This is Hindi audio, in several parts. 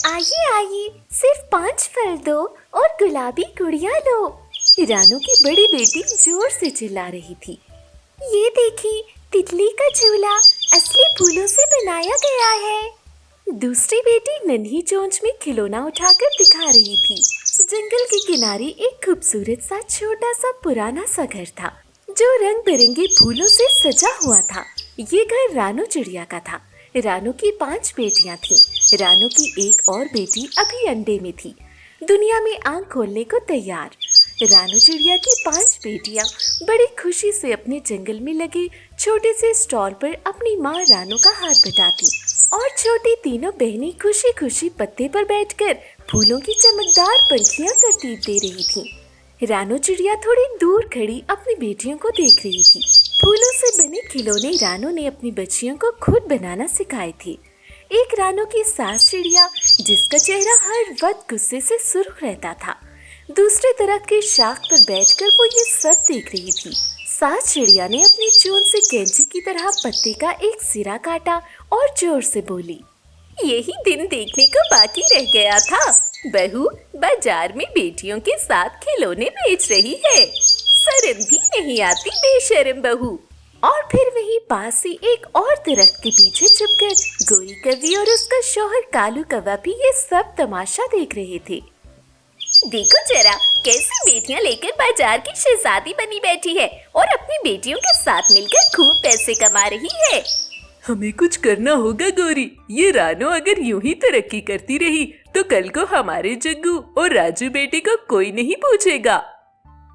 आइए आइए, सिर्फ 5 फल दो और गुलाबी गुड़िया लो। रानू की बड़ी बेटी जोर से चिल्ला रही थी। ये देखिए, तितली का झूला असली फूलों से बनाया गया है। दूसरी बेटी नन्ही चोंच में खिलौना उठाकर दिखा रही थी। जंगल के किनारे एक खूबसूरत सा छोटा सा पुराना सा घर था, जो रंग बिरंगे फूलों से सजा हुआ था। ये घर रानू चिड़िया का था। रानू की 5 बेटियां थीं। रानू की एक और बेटी अभी अंडे में थी, दुनिया में आंख खोलने को तैयार। रानू चिड़िया की 5 बेटियां बड़ी खुशी से अपने जंगल में लगे छोटे से स्टॉल पर अपनी माँ रानू का हाथ बटाती और छोटी तीनों बहनें खुशी खुशी पत्ते पर बैठकर फूलों की चमकदार पंखियां तरतीब दे रही थीं। रानू चिड़िया थोड़ी दूर खड़ी अपनी बेटियों को देख रही थी। फूलों से बने खिलौने रानू ने अपनी बच्चियों को खुद बनाना सिखाए थे। एक रानू की सास चिड़िया, जिसका चेहरा हर वक्त गुस्से से सुर्ख रहता था, दूसरे तरफ के शाख पर बैठकर वो ये सब देख रही थी। सास चिड़िया ने अपनी चोंच से कैंची की तरह पत्ते का एक सिरा काटा और जोर से बोली, यही दिन देखने को बाकी रह गया था। बहू बाजार में बेटियों के साथ खिलौने बेच रही है। शर्म भी नहीं आती बेशर्म बहू। और फिर वहीं पास ही एक और दरख्त के पीछे छुपकर गोरी कौवी और उसका शौहर कालू कौवा भी ये सब तमाशा देख रहे थे। देखो जरा, कैसी बेटियां लेकर बाजार की शहजादी बनी बैठी है और अपनी बेटियों के साथ मिलकर खूब पैसे कमा रही है। हमें कुछ करना होगा गौरी। ये रानू अगर यूं ही तरक्की करती रही तो कल को हमारे जग्गू और राजू बेटे को कोई नहीं पूछेगा।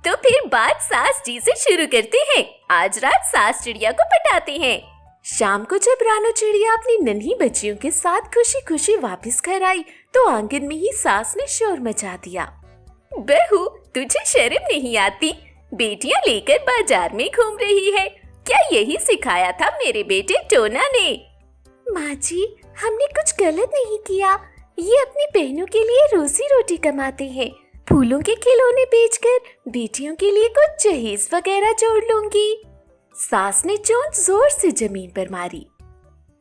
तो फिर बात सास जी से शुरू करते हैं। आज रात सास चिड़िया को पटाते हैं। शाम को जब रानू चिड़िया अपनी नन्ही बच्चियों के साथ खुशी खुशी वापस घर आई तो आंगन में ही सास ने शोर मचा दिया। बहू, तुझे शर्म नहीं आती? बेटियां लेकर बाजार में घूम रही है। क्या यही सिखाया था मेरे बेटे टोना ने? माँ जी, हमने कुछ गलत नहीं किया। ये अपनी बहनों के लिए रोजी रोटी कमाते हैं। फूलों के खिलौने बेचकर बेटियों के लिए कुछ जहेज वगैरह जोड़ लूंगी। सास ने चोंच जोर से जमीन पर मारी।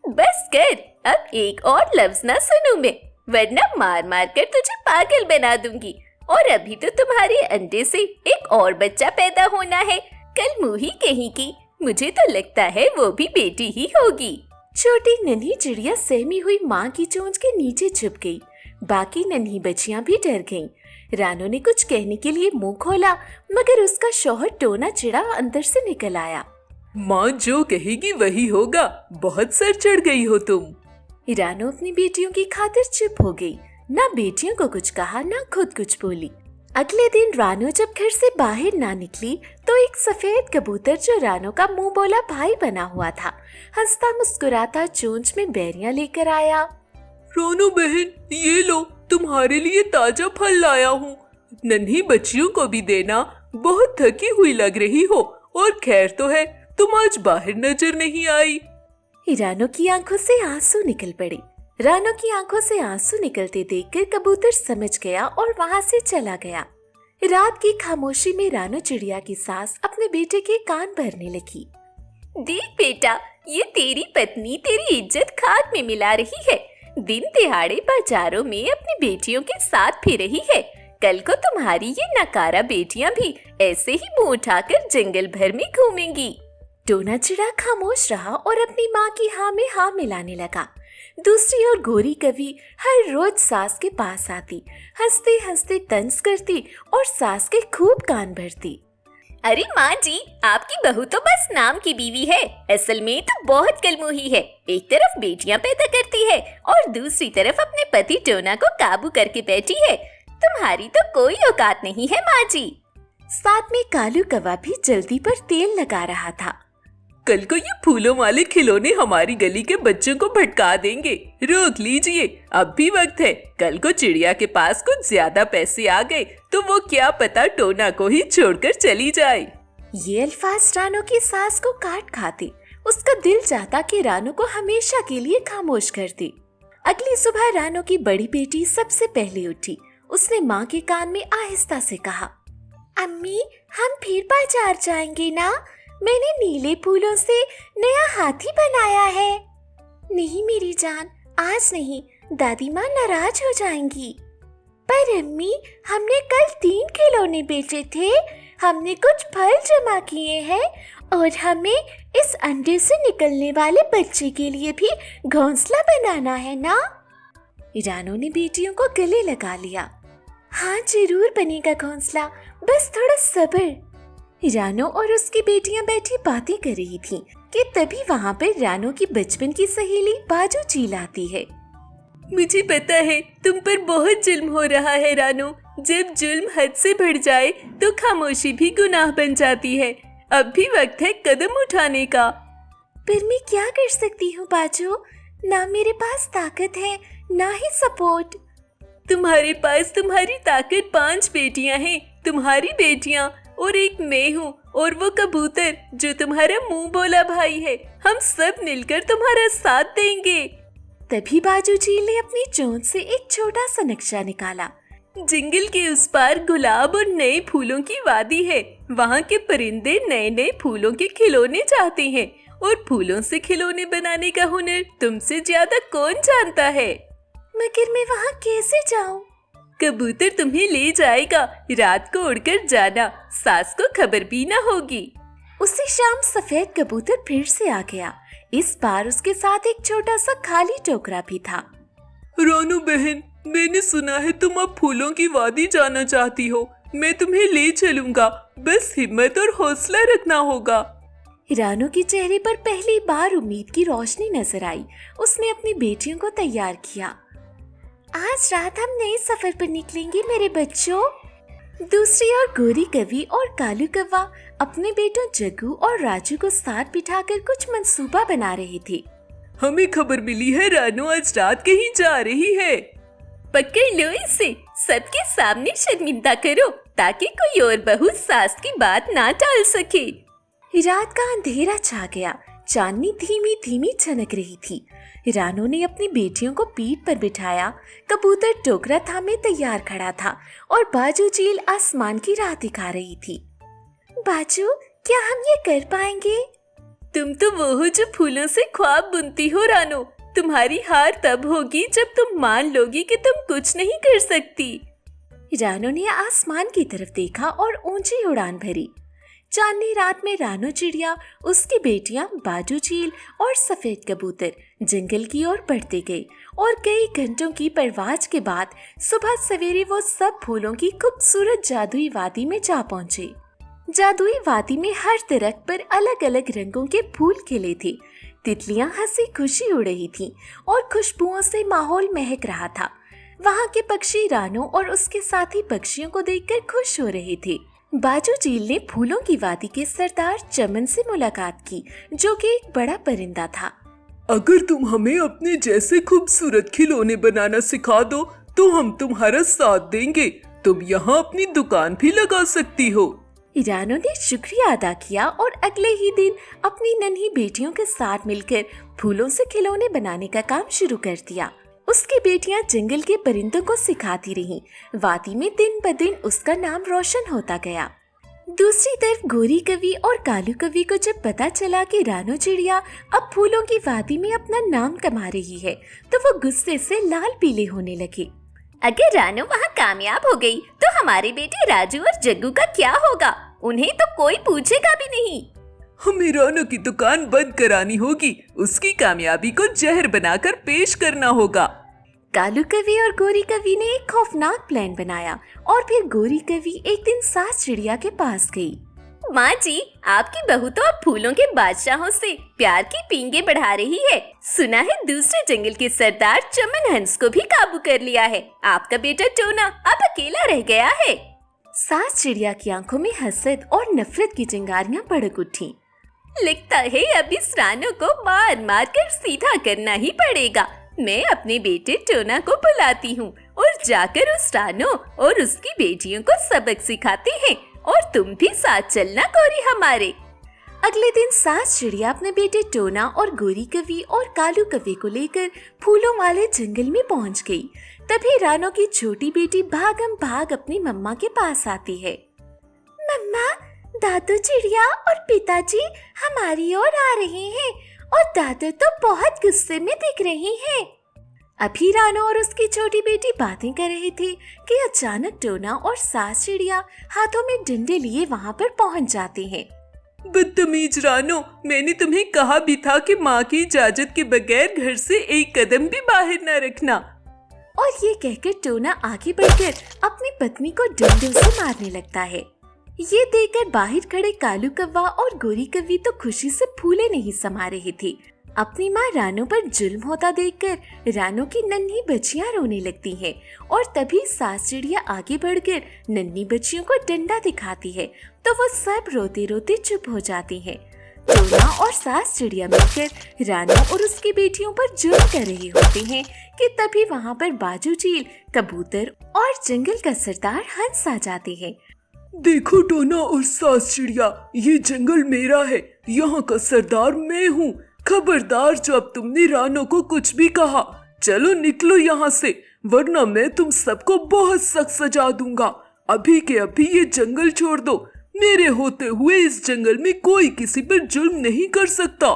बस कर, अब एक और लफ्ज ना सुनूं मैं, वरना मार मार कर तुझे पागल बना दूंगी। और अभी तो तुम्हारे अंडे से एक और बच्चा पैदा होना है। कल मुही कहीं की, मुझे तो लगता है वो भी बेटी ही होगी। छोटी नन्ही चिड़िया सहमी हुई माँ की चोंच के नीचे छुप गई। बाकी नन्ही बच्चियां भी डर गईं। रानू ने कुछ कहने के लिए मुंह खोला, मगर उसका शौहर टोना चिड़ा अंदर से निकल आया। माँ जो कहेगी वही होगा, बहुत सर चढ़ गई हो तुम। रानू अपनी बेटियों की खातिर चुप हो गई। ना बेटियों को कुछ कहा, ना खुद कुछ बोली। अगले दिन रानू जब घर से बाहर ना निकली तो एक सफेद कबूतर, जो रानू का मुंह बोला भाई बना हुआ था, हंसता मुस्कुराता चोंच में बैरियां लेकर आया। रानू बहन, ये लो, तुम्हारे लिए ताजा फल लाया हूँ। नन्ही बच्चियों को भी देना। बहुत थकी हुई लग रही हो। और खैर तो है, तुम आज बाहर नजर नहीं आई। रानू की आंखों से आंसू निकल पड़े। रानू की आंखों से आंसू निकलते देखकर कबूतर समझ गया और वहाँ से चला गया। रात की खामोशी में रानू चिड़िया की सास अपने बेटे के कान भरने लगी। देख बेटा, ये तेरी पत्नी तेरी इज्जत खाक में मिला रही है। दिन दिहाड़े बाजारों में अपनी बेटियों के साथ फिर रही है। कल को तुम्हारी ये नकारा बेटियां भी ऐसे ही मुंह उठाकर जंगल भर में घूमेंगी। टोना चिड़ा खामोश रहा और अपनी माँ की हाँ में हाँ मिलाने लगा। दूसरी ओर गोरी कवि हर रोज सास के पास आती, हंसते हंसते तंज करती और सास के खूब कान भरती। अरे माँ जी, आपकी बहू तो बस नाम की बीवी है, असल में तो बहुत कलमुही है। एक तरफ बेटियां पैदा करती है और दूसरी तरफ अपने पति टोना को काबू करके बैठी है। तुम्हारी तो कोई औकात नहीं है माँ जी। साथ में कालू कौवा भी जल्दी पर तेल लगा रहा था। कल को ये फूलों वाले खिलौने हमारी गली के बच्चों को भटका देंगे। रोक लीजिए, अब भी वक्त है। कल को चिड़िया के पास कुछ ज्यादा पैसे आ गए तो वो क्या पता टोना को ही छोड़कर चली जाए। ये अल्फाज रानू की सास को काट खाते। उसका दिल चाहता कि रानू को हमेशा के लिए खामोश कर दे। अगली सुबह रानू की बड़ी बेटी सबसे पहले उठी। उसने माँ के कान में आहिस्ता से कहा, अम्मी, हम फिर बाजार जाएंगे ना? मैंने नीले फूलों से नया हाथी बनाया है। नहीं मेरी जान, आज नहीं, दादी माँ नाराज हो जाएंगी। पर अम्मी, हमने कल 3 खिलौने बेचे थे, हमने कुछ फल जमा किए हैं और हमें इस अंडे से निकलने वाले बच्चे के लिए भी घोंसला बनाना है ना। रानू ने बेटियों को गले लगा लिया। हाँ, जरूर बनेगा घोंसला, बस थोड़ा सब्र। रानू और उसकी बेटियां बैठी बातें कर रही थीं कि तभी वहाँ पर रानू की बचपन की सहेली बाजू चील आती है। मुझे पता है तुम पर बहुत जुल्म हो रहा है रानू। जब जुल्म हद से बढ़ जाए तो खामोशी भी गुनाह बन जाती है। अब भी वक्त है कदम उठाने का। पर मैं क्या कर सकती हूँ बाजू? ना मेरे पास ताकत है, ना ही सपोर्ट। तुम्हारे पास तुम्हारी ताकत 5 बेटियां हैं, तुम्हारी बेटियां और एक मैं हूँ और वो कबूतर जो तुम्हारा मुंह बोला भाई है। हम सब मिलकर तुम्हारा साथ देंगे। तभी बाजू चील ने अपनी चोंच से एक छोटा सा नक्शा निकाला। जंगल के उस पार गुलाब और नए फूलों की वादी है। वहाँ के परिंदे नए नए फूलों के खिलौने चाहते हैं और फूलों से खिलौने बनाने का हुनर तुमसे ज्यादा कौन जानता है। मगर मैं वहाँ कैसे जाऊँ? कबूतर तुम्हें ले जाएगा। रात को उड़कर जाना, सास को खबर भी न होगी। उसी शाम सफेद कबूतर फिर से आ गया। इस बार उसके साथ एक छोटा सा खाली टोकरा भी था। रानू बहन, मैंने सुना है तुम अब फूलों की वादी जाना चाहती हो। मैं तुम्हें ले चलूंगा, बस हिम्मत और हौसला रखना होगा। रानू के चेहरे पर पहली बार उम्मीद की रोशनी नजर आई। उसने अपनी बेटियों को तैयार किया। आज रात हम नए सफर पर निकलेंगे मेरे बच्चों। दूसरी ओर गोरी कवि और कालू कव्वा अपने बेटों जग्गू और राजू को साथ बिठाकर कुछ मंसूबा बना रहे थे। हमें खबर मिली है रानू आज रात कहीं जा रही है। पकड़ लो इसे, सबके सामने शर्मिंदा करो ताकि कोई और बहू सास की बात ना टाल सके। रात का अंधेरा छा गया। चांदनी धीमी धीमी चमक रही थी। रानू ने अपनी बेटियों को पीठ पर बिठाया। कबूतर टोकरा थामे तैयार खड़ा था और बाजू चील आसमान की राह दिखा रही थी। बाजू, क्या हम ये कर पाएंगे? तुम तो वो हो जो फूलों से ख्वाब बुनती हो रानू। तुम्हारी हार तब होगी जब तुम मान लोगी कि तुम कुछ नहीं कर सकती। रानू ने आसमान की तरफ देखा और ऊंची उड़ान भरी। चांदनी रात में रानू चिड़िया, उसकी बेटियां बाजू चील और सफेद कबूतर जंगल की ओर बढ़ते गए और कई घंटों की परवाज के बाद सुबह सवेरे वो सब फूलों की खूबसूरत जादुई वादी में जा पहुंचे। जादुई वादी में हर दरख्त पर अलग अलग रंगों के फूल खिले थे। तितलियां हंसी खुशी उड़ रही थीं और खुशबुओं से माहौल महक रहा था। वहाँ के पक्षी रानू और उसके साथी पक्षियों को देखकर खुश हो रहे थे। बाजू चील ने फूलों की वादी के सरदार चमन से मुलाकात की, जो कि एक बड़ा परिंदा था। अगर तुम हमें अपने जैसे खूबसूरत खिलौने बनाना सिखा दो तो हम तुम्हारा साथ देंगे। तुम यहाँ अपनी दुकान भी लगा सकती हो। रानू ने शुक्रिया अदा किया और अगले ही दिन अपनी नन्ही बेटियों के साथ मिलकर फूलों से खिलौने बनाने का काम शुरू कर दिया। उसकी बेटियां जंगल के परिंदों को सिखाती रहीं। वादी में दिन ब दिन उसका नाम रोशन होता गया। दूसरी तरफ गोरी कवि और कालू कवि को जब पता चला कि रानू चिड़िया अब फूलों की वादी में अपना नाम कमा रही है, तो वो गुस्से से लाल पीले होने लगे। अगर रानू वहाँ कामयाब हो गई तो हमारे बेटे राजू और जग्गू का क्या होगा? उन्हें तो कोई पूछेगा भी नहीं। हमें रानू की दुकान बंद करानी होगी। उसकी कामयाबी को जहर बनाकर पेश करना होगा। कालू कवि और गोरी कवि ने एक खौफनाक प्लान बनाया और फिर गोरी कवि एक दिन सास चिड़िया के पास गई। माँ जी, आपकी बहू तो अब फूलों के बादशाहों से प्यार की पींगे बढ़ा रही है। सुना है दूसरे जंगल के सरदार चमन हंस को भी काबू कर लिया है। आपका बेटा टोना अब अकेला रह गया है। सास चिड़िया की आंखों में हसद और नफरत की चिंगारियां भड़क उठी। लगता है अब इस रानू को मार मार कर सीधा करना ही पड़ेगा। मैं अपने बेटे टोना को बुलाती हूँ और जाकर उस रानू और उसकी बेटियों को सबक सिखाते हैं। और तुम भी साथ चलना गोरी हमारे। अगले दिन सास चिड़िया अपने बेटे टोना और गोरी कवि और कालू कवि को लेकर फूलों वाले जंगल में पहुँच गई। तभी रानू की छोटी बेटी भागम भाग अपनी मम्मा के पास आती है। मम्मा, दादू चिड़िया और पिताजी हमारी ओर आ रहे हैं और दादू तो बहुत गुस्से में दिख रहे हैं। अभी रानू और उसकी छोटी बेटी बातें कर रहे थे कि अचानक टोना और सास चिड़िया हाथों में डंडे लिए वहाँ पर पहुँच जाते हैं। बदतमीज रानो, मैंने तुम्हें कहा भी था कि माँ की इजाजत के बगैर घर से एक कदम भी बाहर न रखना। और ये कहकर टोना आगे बढ़कर अपनी पत्नी को डंडों से मारने लगता है। ये देखकर बाहर खड़े कालू कौवा और गोरी कौवी तो खुशी से फूले नहीं समा रहे थे। अपनी माँ रानू पर जुल्म होता देखकर रानू की नन्ही बच्चियां रोने लगती हैं और तभी सास चिड़िया आगे बढ़कर नन्ही बच्चियों को डंडा दिखाती है तो वो सब रोते रोते चुप हो जाती हैं। टोना और सास चिड़िया मिलकर रानू और उसकी बेटियों पर जुल्म कर रहे होते हैं कि तभी वहाँ पर बाजू चील, कबूतर और जंगल का सरदार हंस आ जाते हैं। देखो टोना और सास चिड़िया, ये जंगल मेरा है, यहाँ का सरदार मैं हूँ। खबरदार जब तुमने रानो को कुछ भी कहा, चलो निकलो यहाँ से, वरना मैं तुम सबको बहुत सख्त सजा दूंगा। अभी के अभी ये जंगल छोड़ दो। मेरे होते हुए इस जंगल में कोई किसी पर जुल्म नहीं कर सकता।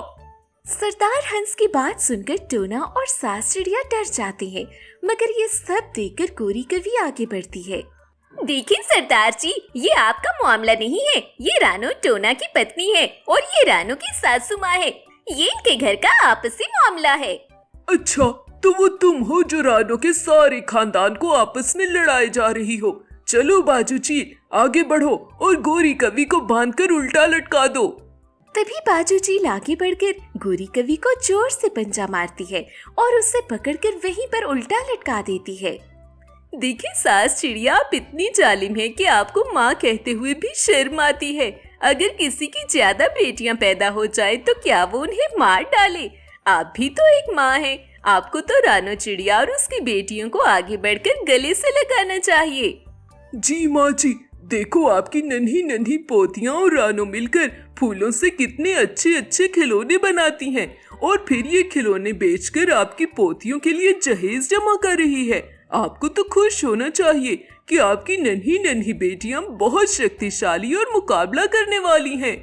सरदार हंस की बात सुनकर टोना और सास चिड़िया डर जाते हैं, मगर ये सब देखकर गोरी कौवी आगे बढ़ती है। देखिए सरदार जी, ये आपका मामला नहीं है। ये रानो टोना की पत्नी है और ये रानो की सासू माँ है। ये इनके घर का आपसी मामला है। अच्छा, तो वो तुम हो जो रानो के सारे खानदान को आपस में लड़ाए जा रही हो। चलो बाजू चील, आगे बढ़ो और गोरी कौवी को बांधकर उल्टा लटका दो। तभी बाजू चील आगे बढ़कर गोरी कौवी को जोर से पंजा मारती है और उसे पकड़कर वहीं पर उल्टा लटका देती है। देखिए सास चिड़िया, आप इतनी जालिम है कि आपको माँ कहते हुए भी शर्म आती है। अगर किसी की ज्यादा बेटियां पैदा हो जाए तो क्या वो उन्हें मार डाले? आप भी तो एक माँ हैं। आपको तो रानो चिड़िया और उसकी बेटियों को आगे बढ़कर गले से लगाना चाहिए। जी माँ जी, देखो आपकी नन्ही नन्ही पोतियां और रानो मिलकर फूलों से कितने अच्छे अच्छे खिलौने बनाती हैं और फिर ये खिलौने बेचकर आपकी पोतियों के लिए जहेज जमा कर रही है। आपको तो खुश होना चाहिए कि आपकी नन्ही नन्ही बेटियां बहुत शक्तिशाली और मुकाबला करने वाली हैं।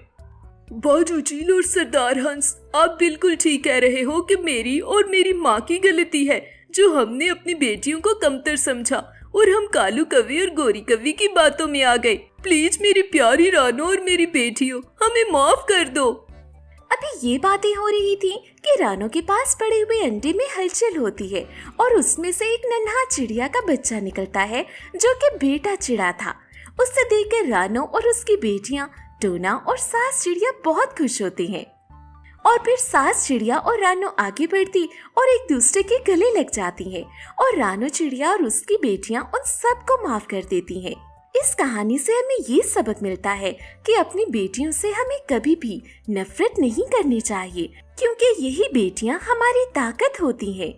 बाजू चील और सरदार हंस, आप बिल्कुल ठीक कह रहे हो कि मेरी और मेरी माँ की गलती है जो हमने अपनी बेटियों को कमतर समझा और हम कालू कौवी और गोरी कौवी की बातों में आ गए। प्लीज मेरी प्यारी रानो और मेरी बेटियों, हमें माफ कर दो। अभी ये बातें हो रही थी कि रानो के पास पड़े हुए अंडे में हलचल होती है और उसमें से एक नन्हा चिड़िया का बच्चा निकलता है जो कि बेटा चिड़ा था। उसे देखकर रानो और उसकी बेटियां टोना और सास चिड़िया बहुत खुश होते हैं और फिर सास चिड़िया और रानो आगे बढ़ती और एक दूसरे के गले लग जाती हैं और रानो चिड़िया और उसकी बेटियां उन सबको माफ कर देती हैं। इस कहानी से हमें ये सबक मिलता है कि अपनी बेटियों से हमें कभी भी नफरत नहीं करनी चाहिए, क्योंकि यही बेटियां हमारी ताकत होती हैं।